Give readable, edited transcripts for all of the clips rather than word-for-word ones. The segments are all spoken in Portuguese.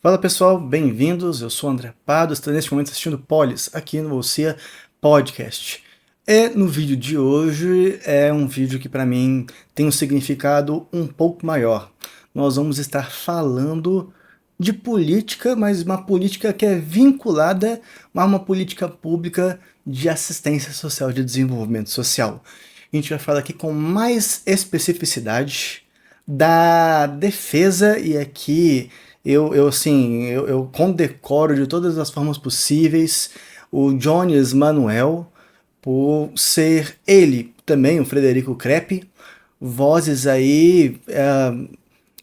Fala pessoal, bem-vindos, eu sou o André Pado, estou neste momento assistindo Polis, aqui no Você Podcast. E no vídeo de hoje é um vídeo que para mim tem um significado um pouco maior. Nós vamos estar falando de política, mas uma política que é vinculada a uma política pública de assistência social, de desenvolvimento social. A gente vai falar aqui com mais especificidade da defesa, e aqui eu condecoro de todas as formas possíveis o Jones Manuel, por ser ele também, o Frederico Crepe, vozes aí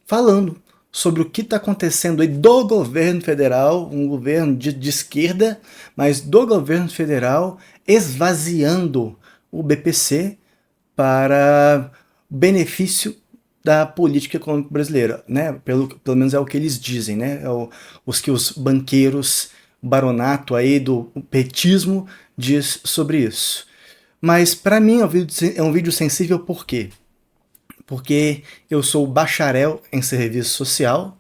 falando sobre o que está acontecendo aí do governo federal, um governo de esquerda, mas do governo federal esvaziando o BPC para benefício da política econômica brasileira, né? Pelo menos é o que eles dizem, né? Os banqueiros, o baronato aí do petismo diz sobre isso. Mas para mim é um vídeo sensível por quê? Porque eu sou bacharel em serviço social,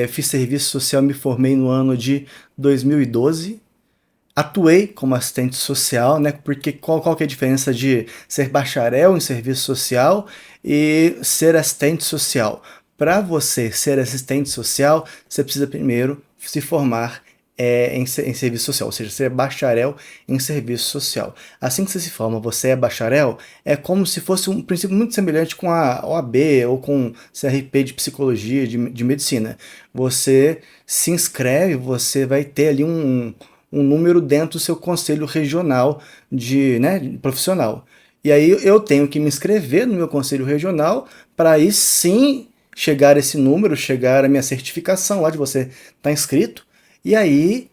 fiz serviço social, me formei no ano de 2012, atuei como assistente social, né? Porque qual que é a diferença de ser bacharel em serviço social e ser assistente social? Para você ser assistente social, você precisa primeiro se formar em serviço social, ou seja, ser bacharel em serviço social. Assim que você se forma, você é bacharel, é como se fosse um princípio muito semelhante com a OAB ou com CRP de psicologia, de medicina. Você se inscreve, você vai ter ali um número dentro do seu conselho regional de profissional. E aí eu tenho que me inscrever no meu conselho regional para aí sim chegar a esse número, chegar a minha certificação lá de você estar inscrito, e aí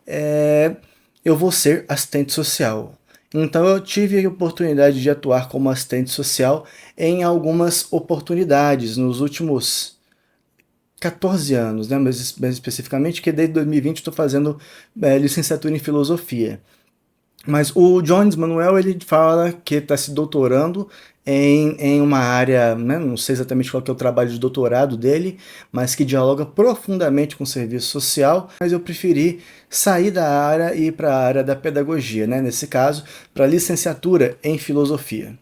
eu vou ser assistente social. Então eu tive a oportunidade de atuar como assistente social em algumas oportunidades nos últimos 14 anos, né? Mais especificamente, que desde 2020 estou fazendo licenciatura em filosofia. Mas o Jones Manuel, ele fala que está se doutorando em uma área, né, não sei exatamente qual que é o trabalho de doutorado dele, mas que dialoga profundamente com o serviço social, mas eu preferi sair da área e ir para a área da pedagogia, né, nesse caso, para licenciatura em filosofia.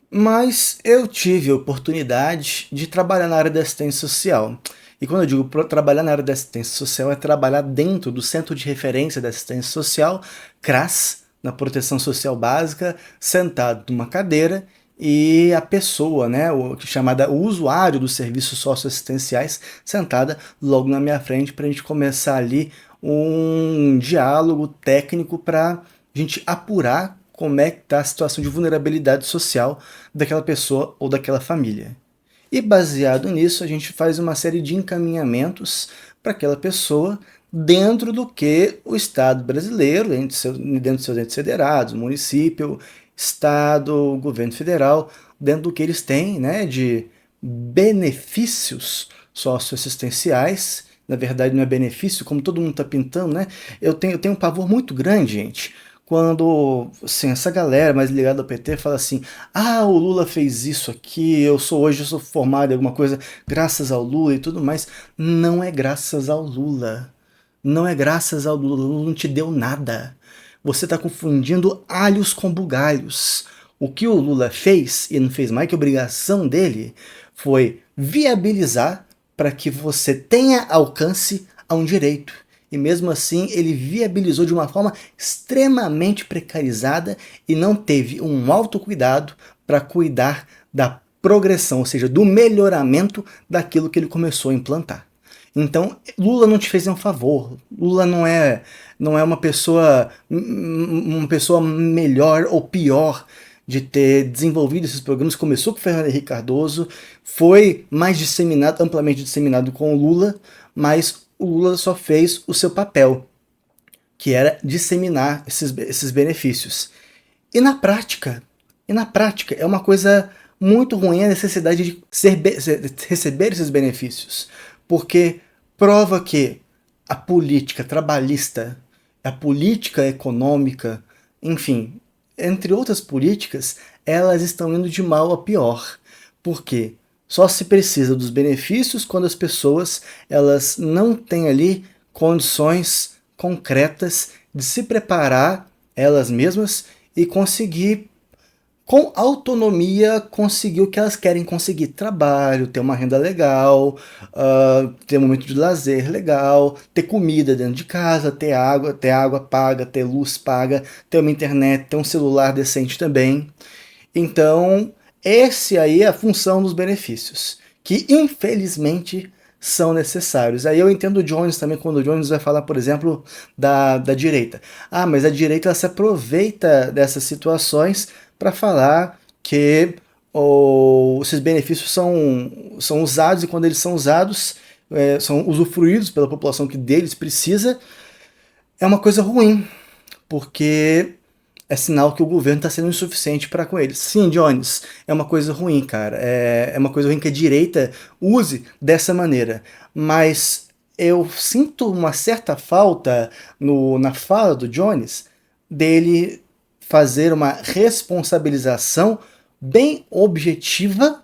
Mas eu tive a oportunidade de trabalhar na área da assistência social. E quando eu digo trabalhar na área da assistência social, é trabalhar dentro do Centro de Referência da Assistência Social, CRAS, na Proteção Social Básica, sentado numa cadeira, e a pessoa, né, o usuário dos serviços socioassistenciais, sentada logo na minha frente, para a gente começar ali um diálogo técnico para a gente apurar como é que está a situação de vulnerabilidade social daquela pessoa ou daquela família. E baseado nisso, a gente faz uma série de encaminhamentos para aquela pessoa dentro do que o Estado brasileiro, dentro dos seus entes federados, município, Estado, governo federal, dentro do que eles têm, né, de benefícios socioassistenciais. Na verdade não é benefício, como todo mundo está pintando, né? Eu tenho um pavor muito grande, gente, quando assim, essa galera mais ligada ao PT fala assim: ah, o Lula fez isso aqui, eu sou formado em alguma coisa graças ao Lula e tudo mais. Não é graças ao Lula. Não é graças ao Lula. O Lula não te deu nada. Você está confundindo alhos com bugalhos. O que o Lula fez, e não fez mais que obrigação dele, foi viabilizar para que você tenha alcance a um direito. E mesmo assim ele viabilizou de uma forma extremamente precarizada e não teve um autocuidado para cuidar da progressão, ou seja, do melhoramento daquilo que ele começou a implantar. Então, Lula não te fez um favor. Lula não é uma pessoa melhor ou pior de ter desenvolvido esses programas. Começou com o Fernando Henrique Cardoso, foi mais disseminado, amplamente disseminado com o Lula, mas o Lula só fez o seu papel, que era disseminar esses benefícios. E na prática, é uma coisa muito ruim a necessidade de receber esses benefícios, porque prova que a política trabalhista, a política econômica, enfim, entre outras políticas, elas estão indo de mal a pior. Por quê? Só se precisa dos benefícios quando as pessoas elas não têm ali condições concretas de se preparar elas mesmas e conseguir, com autonomia, conseguir o que elas querem conseguir. Trabalho, ter uma renda legal, ter um momento de lazer legal, ter comida dentro de casa, ter água paga, ter luz paga, ter uma internet, ter um celular decente também. Então, esse aí é a função dos benefícios, que infelizmente são necessários. Aí eu entendo o Jones também, quando o Jones vai falar, por exemplo, da direita. Ah, mas a direita ela se aproveita dessas situações para falar que esses benefícios são usados, e quando eles são usados, são usufruídos pela população que deles precisa, é uma coisa ruim, porque é sinal que o governo está sendo insuficiente para com eles. Sim, Jones, é uma coisa ruim, cara. É uma coisa ruim que a direita use dessa maneira. Mas eu sinto uma certa falta na fala do Jones dele fazer uma responsabilização bem objetiva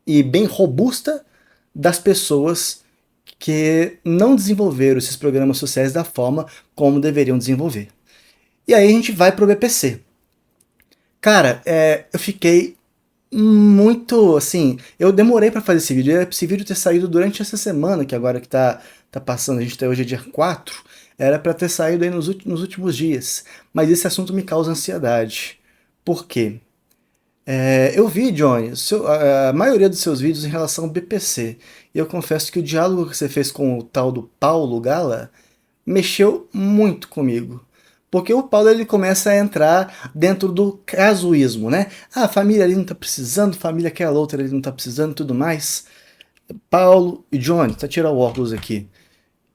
e bem robusta das pessoas que não desenvolveram esses programas sociais da forma como deveriam desenvolver. E aí a gente vai pro BPC. Cara, eu fiquei muito, assim, eu demorei pra fazer esse vídeo. Era pra esse vídeo ter saído durante essa semana, que agora que tá passando, a gente tá hoje é dia 4, era pra ter saído aí nos últimos dias. Mas esse assunto me causa ansiedade. Por quê? Eu vi, Johnny, a maioria dos seus vídeos em relação ao BPC. E eu confesso que o diálogo que você fez com o tal do Paulo Gala mexeu muito comigo. Porque o Paulo ele começa a entrar dentro do casuísmo, né? Ah, a família ali não tá precisando, família aquela outra ali não tá precisando e tudo mais. Paulo e Johnny, tá tirando o óculos aqui.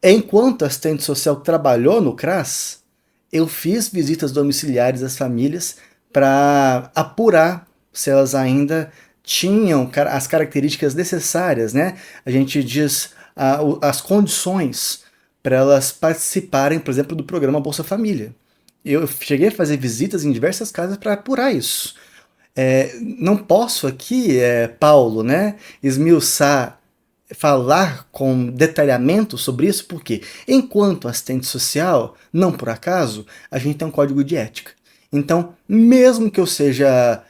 Enquanto assistente social trabalhou no CRAS, eu fiz visitas domiciliares às famílias para apurar se elas ainda tinham as características necessárias, né? A gente diz as condições para elas participarem, por exemplo, do programa Bolsa Família. Eu cheguei a fazer visitas em diversas casas para apurar isso. Não posso aqui, Paulo, né, esmiuçar, falar com detalhamento sobre isso, porque enquanto assistente social, não por acaso, a gente tem um código de ética. Então, mesmo que eu seja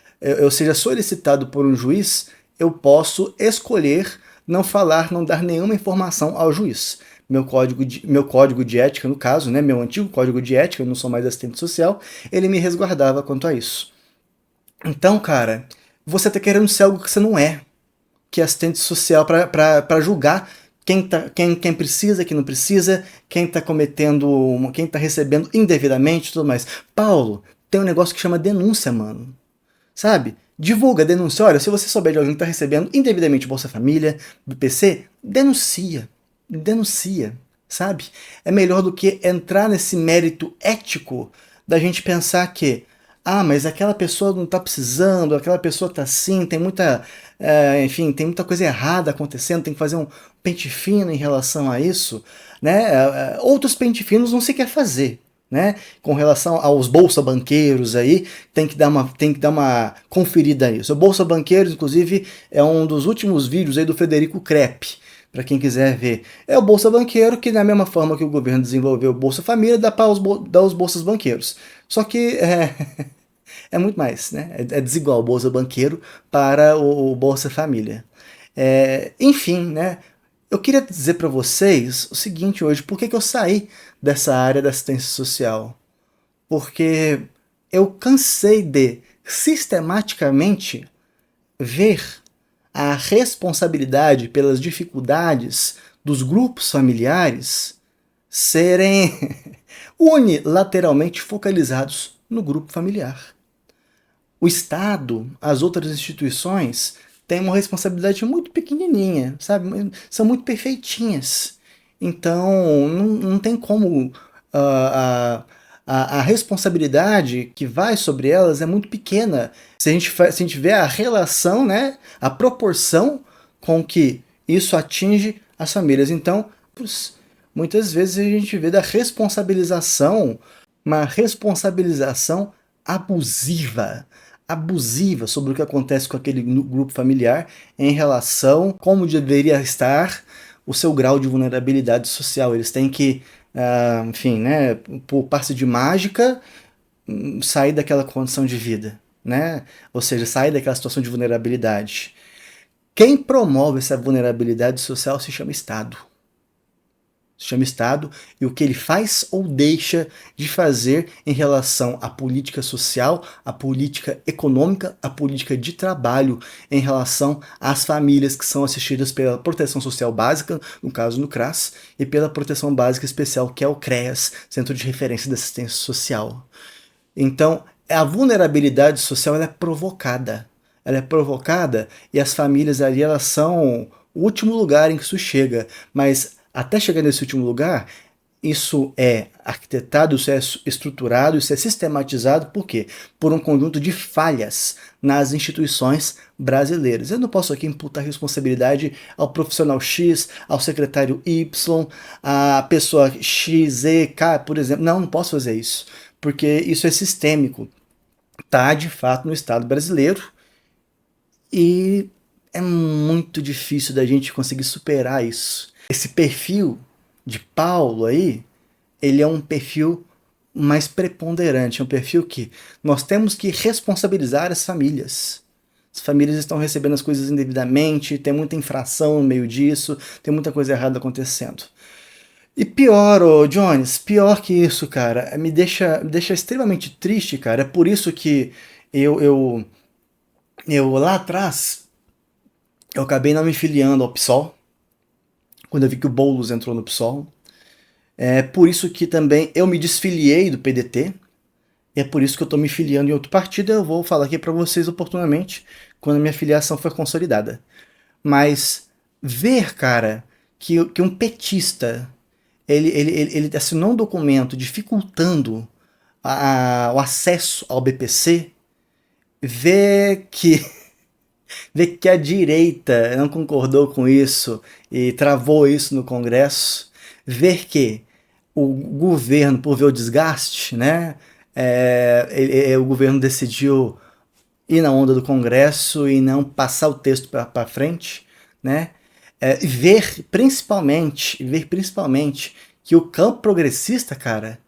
solicitado por um juiz, eu posso escolher não falar, não dar nenhuma informação ao juiz. Meu código de ética, no caso, né, meu antigo código de ética, eu não sou mais assistente social, ele me resguardava quanto a isso. Então, cara, você tá querendo ser algo que você não é, que é assistente social para julgar quem precisa, quem não precisa, quem tá cometendo, quem tá recebendo indevidamente e tudo mais. Paulo, tem um negócio que chama denúncia, mano. Sabe? Divulga, denuncia. Olha, se você souber de alguém que tá recebendo indevidamente Bolsa Família, BPC, denuncia. Denuncia, sabe? É melhor do que entrar nesse mérito ético da gente pensar que mas aquela pessoa não tá precisando, aquela pessoa tá assim, tem muita, enfim, tem muita coisa errada acontecendo, tem que fazer um pente fino em relação a isso, né? Outros pente finos não se quer fazer, né? Com relação aos bolsa banqueiros aí, tem que dar uma conferida nisso. O Bolsa Banqueiros, inclusive, é um dos últimos vídeos aí do Frederico Crepe, para quem quiser ver. É o Bolsa Banqueiro que, da mesma forma que o governo desenvolveu o Bolsa Família, dá os bolsas banqueiros. Só que é muito mais, né? É desigual o Bolsa Banqueiro para o Bolsa Família. Enfim, né? Eu queria dizer para vocês o seguinte hoje, por que eu saí dessa área da assistência social? Porque eu cansei de sistematicamente ver a responsabilidade pelas dificuldades dos grupos familiares serem unilateralmente focalizados no grupo familiar. O Estado, as outras instituições, têm uma responsabilidade muito pequenininha, sabe? São muito perfeitinhas. Então, não tem como a responsabilidade que vai sobre elas é muito pequena. Se a gente vê a relação, né, a proporção com que isso atinge as famílias. Então, muitas vezes a gente vê da responsabilização, uma responsabilização abusiva sobre o que acontece com aquele grupo familiar em relação a como deveria estar, o seu grau de vulnerabilidade social. Eles têm que, enfim, né, por passe de mágica, sair daquela condição de vida, né? Ou seja, sair daquela situação de vulnerabilidade. Quem promove essa vulnerabilidade social se chama Estado. Se chama Estado, e o que ele faz ou deixa de fazer em relação à política social, à política econômica, à política de trabalho, em relação às famílias que são assistidas pela proteção social básica, no caso no CRAS, e pela proteção básica especial, que é o CREAS, Centro de Referência de Assistência Social. Então, a vulnerabilidade social ela é provocada. Ela é provocada e as famílias ali elas são o último lugar em que isso chega. Mas até chegar nesse último lugar, isso é arquitetado, isso é estruturado, isso é sistematizado, por quê? Por um conjunto de falhas nas instituições brasileiras. Eu não posso aqui imputar responsabilidade ao profissional X, ao secretário Y, à pessoa X, Z, K, por exemplo. Não posso fazer isso, porque isso é sistêmico. Está, de fato, no Estado brasileiro e é muito difícil da gente conseguir superar isso. Esse perfil de Paulo aí, ele é um perfil mais preponderante, é um perfil que nós temos que responsabilizar as famílias. As famílias estão recebendo as coisas indevidamente, tem muita infração no meio disso, tem muita coisa errada acontecendo. E pior, ô Jones, pior que isso, cara, me deixa extremamente triste, cara. É por isso que eu, eu, eu lá atrás, eu acabei não me filiando ao PSOL, quando eu vi que o Boulos entrou no PSOL. É por isso que também eu me desfiliei do PDT, e é por isso que eu tô me filiando em outro partido. Eu vou falar aqui pra vocês oportunamente, quando a minha filiação for consolidada. Mas ver, cara, que um petista ele assinou um documento dificultando o acesso ao BPC, vê que, vê que a direita não concordou com isso e travou isso no Congresso, ver que o governo, por ver o desgaste, né, o governo decidiu ir na onda do Congresso e não passar o texto para frente, né? Ver principalmente que o campo progressista, cara,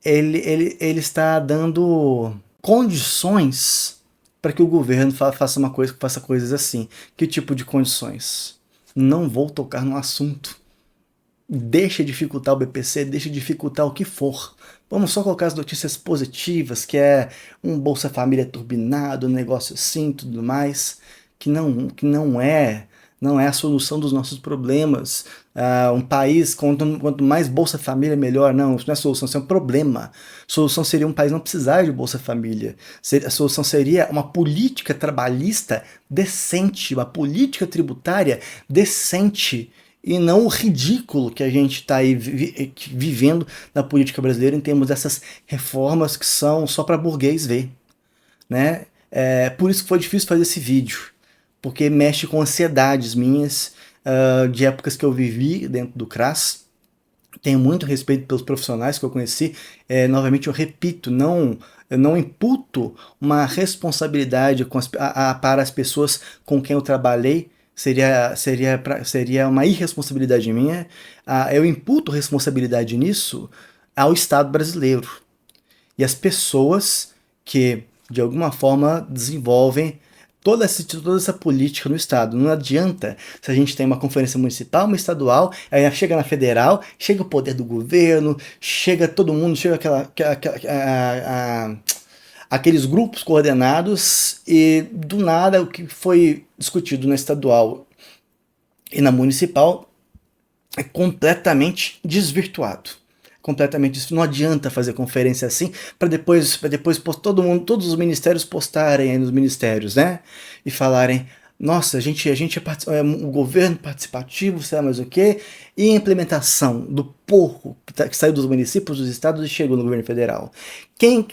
ele está dando condições para que o governo faça coisas assim. Que tipo de condições? Não vou tocar no assunto. Deixa dificultar o BPC, deixa dificultar o que for. Vamos só colocar as notícias positivas, que é um Bolsa Família turbinado, um negócio assim, tudo mais, que não é a solução dos nossos problemas. Um país, quanto mais Bolsa Família, melhor. Não, isso não é solução, isso é um problema. A solução seria um país não precisar de Bolsa Família. A solução seria uma política trabalhista decente, uma política tributária decente, e não o ridículo que a gente está aí vivendo na política brasileira em termos dessas reformas que são só para burguês ver, né? Por isso que foi difícil fazer esse vídeo, porque mexe com ansiedades minhas, de épocas que eu vivi dentro do CRAS. Tenho muito respeito pelos profissionais que eu conheci. Novamente eu repito, eu não imputo uma responsabilidade para as pessoas com quem eu trabalhei. Seria uma irresponsabilidade minha. Eu imputo responsabilidade nisso ao Estado brasileiro e às pessoas que, de alguma forma, desenvolvem toda essa política no Estado. Não adianta se a gente tem uma conferência municipal, uma estadual, aí chega na federal, chega o poder do governo, chega todo mundo, chega aqueles grupos coordenados e do nada o que foi discutido na estadual e na municipal é completamente desvirtuado. Completamente. Não adianta fazer conferência assim para depois todo mundo, todos os ministérios postarem aí nos ministérios, né? E falarem: nossa, o governo participativo, sei lá mais o quê, e a implementação do porco que saiu dos municípios, dos estados e chegou no governo federal.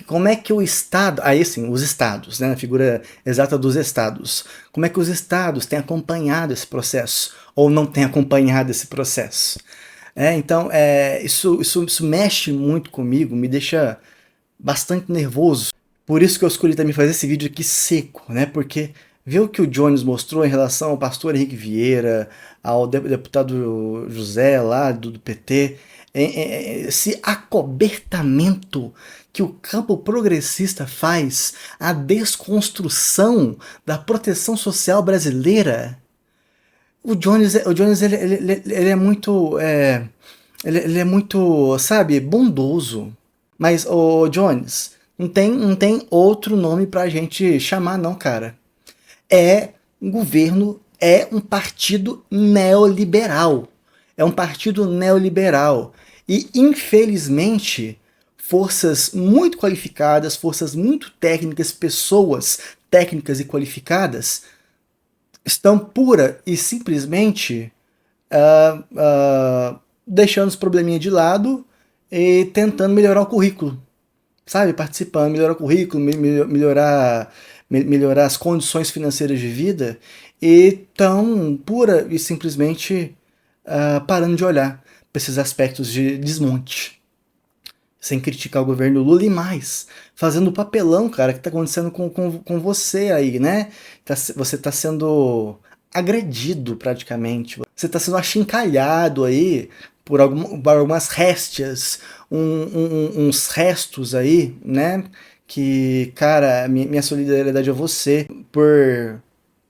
Como é que o Estado, aí sim, os estados, né, na figura exata dos estados, como é que os estados têm acompanhado esse processo ou não têm acompanhado esse processo? Então, isso mexe muito comigo, me deixa bastante nervoso. Por isso que eu escolhi também fazer esse vídeo aqui seco, né? Porque Ver o que o Jones mostrou em relação ao pastor Henrique Vieira, ao deputado José lá do PT, esse acobertamento que o campo progressista faz, a desconstrução da proteção social brasileira. O Jones ele é muito, ele é muito, sabe, bondoso. Mas, o Jones, não tem outro nome pra gente chamar não, cara. É um governo, é um partido neoliberal. É um partido neoliberal. E, infelizmente, forças muito qualificadas, forças muito técnicas, pessoas técnicas e qualificadas estão pura e simplesmente deixando os probleminha de lado e tentando melhorar o currículo, sabe? Participando, melhorar o currículo, melhorar as condições financeiras de vida, e tão pura e simplesmente parando de olhar para esses aspectos de desmonte, sem criticar o governo Lula e mais, fazendo o papelão, cara, que tá acontecendo com você aí, né? Você tá sendo agredido praticamente, você tá sendo achincalhado aí por algumas réstias, uns restos aí, né? Que, cara, minha solidariedade a você por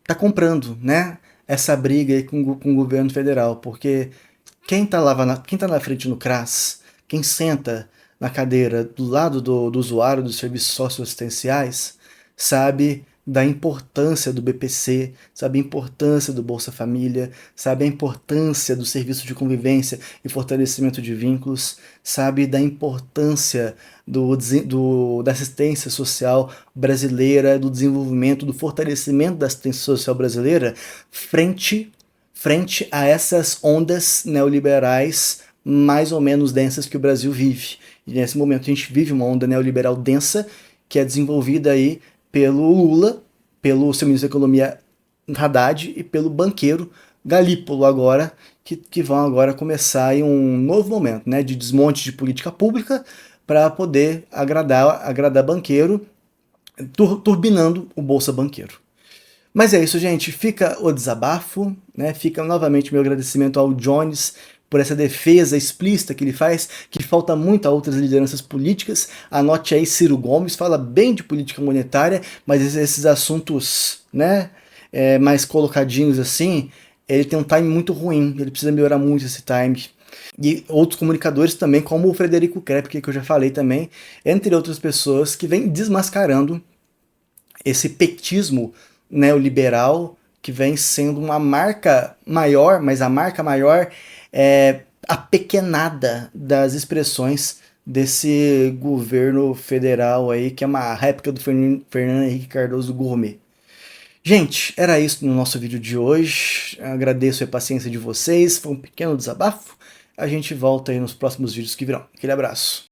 tá comprando, né? Essa briga aí com o governo federal, porque quem tá na frente no CRAS, quem senta na cadeira do lado do usuário dos serviços socioassistenciais, sabe da importância do BPC, sabe a importância do Bolsa Família, sabe a importância do serviço de convivência e fortalecimento de vínculos, sabe da importância da assistência social brasileira, do desenvolvimento, do fortalecimento da assistência social brasileira frente a essas ondas neoliberais mais ou menos densas que o Brasil vive. E nesse momento a gente vive uma onda neoliberal densa que é desenvolvida aí pelo Lula, pelo seu ministro da Economia Haddad e pelo banqueiro Galípolo agora, que vão agora começar aí um novo momento, né, de desmonte de política pública para poder agradar banqueiro, turbinando o Bolsa Banqueiro. Mas é isso, gente. Fica o desabafo, né? Fica novamente meu agradecimento ao Jones por essa defesa explícita que ele faz, que falta muito a outras lideranças políticas. Anote aí, Ciro Gomes fala bem de política monetária, mas esses assuntos, né, mais colocadinhos assim, ele tem um time muito ruim, ele precisa melhorar muito esse time. E outros comunicadores também, como o Frederico Krepke, que eu já falei também, entre outras pessoas que vem desmascarando esse petismo neoliberal que vem sendo uma marca maior, mas a marca maior é apequenada das expressões desse governo federal aí, que é uma réplica do Fernando Henrique Cardoso Gourmet. Gente, era isso no nosso vídeo de hoje. Agradeço a paciência de vocês, foi um pequeno desabafo. A gente volta aí nos próximos vídeos que virão. Aquele abraço.